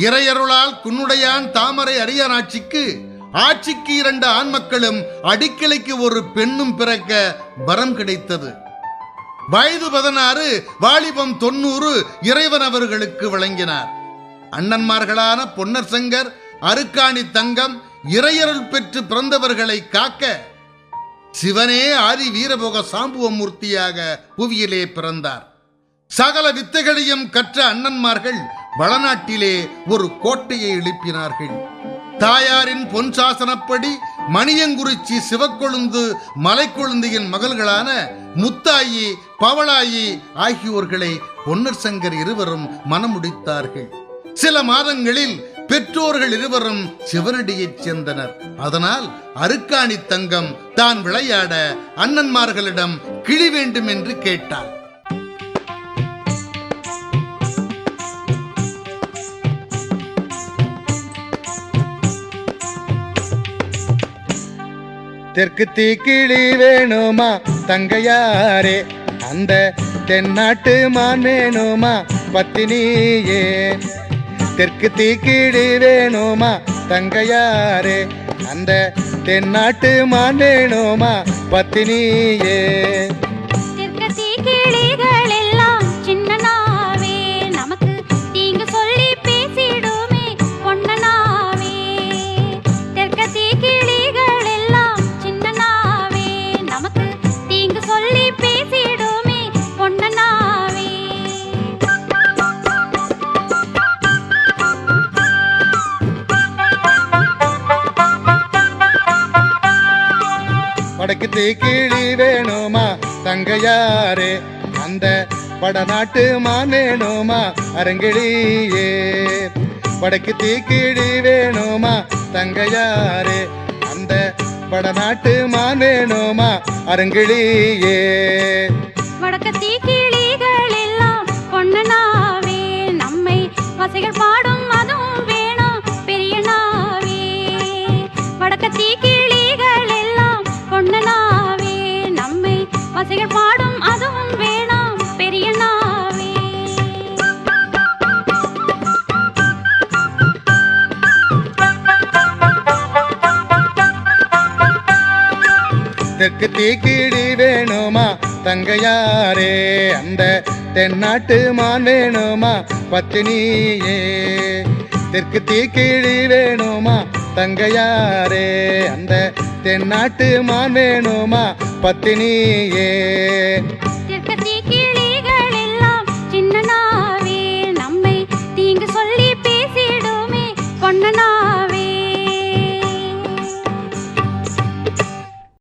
இறையருளால் குன்னுடையான் தாமரை அரியனாட்சிக்கு ஆட்சிக்கு 2 ஆண் மக்களும் அடிக்கிளைக்கு ஒரு பெண்ணும் பிறக்க வரம் கிடைத்தது. வயது 16, வாலிபம் 90 இறைவன் அவர்களுக்கு வழங்கினார். அண்ணன்மார்களான பொன்னர் சங்கர், அருக்காணி தங்கம் இறையருள் பெற்று பிறந்தவர்களை காக்க சிவனே ஆதி வீரபோக சாம்புவமூர்த்தியாக புவியிலே பிறந்தார். சகல வித்தைகளையும் கற்ற அண்ணன்மார்கள் வளநாட்டிலே ஒரு கோட்டையை எழுப்பினார்கள். தாயாரின் பொன் சாசனப்படி மணியங்குறிச்சி சிவக்கொழுந்து மலைக்கொழுந்தியின் மகள்களான முத்தாயி, பவளாயி ஆகியோர்களை பொன்னர் சங்கர் இருவரும் மணமுடித்தார்கள். சில மாதங்களில் பெற்றோர்கள் இருவரும் சிவனடியைச் சேர்ந்தனர். அதனால் அருக்காணி தங்கம் தான் விளையாட அண்ணன்மார்களிடம் கிளி வேண்டும் என்று கேட்டாள். தெற்கு தீக்கிளி வேணுமா தங்கையாரே, அந்த தென்னாட்டு மான் வேணுமா பத்தினியே. தெற்கு தீக்கிளி வேணுமா தங்கையாரே, அந்த தென்னாட்டு மான் வேணுமா பத்தினியே. வடக்கு தீக்கிளி வேணுமா தங்கையாரே, அந்த வடநாட்டு மான் வேணுமா அரங்கிளியே. வடக்கு தீக்கிளி வேணுமா தங்கையாரே, அந்த வடநாட்டு மான் வேணுமா அரங்கிளியே. வடக்கு தீக்கிளிகள் எல்லாம் பொன்னனாவே, நம்மை வசைகள் பாடும் அதுவும் வேணும் பெரியனாவே. வடக்கு தீக்கிளிகள் எல்லாம் பொன்னனாவே, நம்மை வசைகள் பாடும் அதுவும் வேணும் பெரியனாவே. தெற்கு தீக்கிளி வேணுமா தங்கையாரே, அந்த தென்னாட்டு மான் வேணுமா பத்தினியே. தெற்கு தீக்கிளி வேணுமா தங்கையாரே, அந்த தென்னாட்டு மான் வேணுமா பத்தினியே. தெற்கு தீக்கிளிகள் எல்லாம் சின்னனாவே, நம்மை தீங்கு சொல்லி பேசிடுமே பொன்னனா.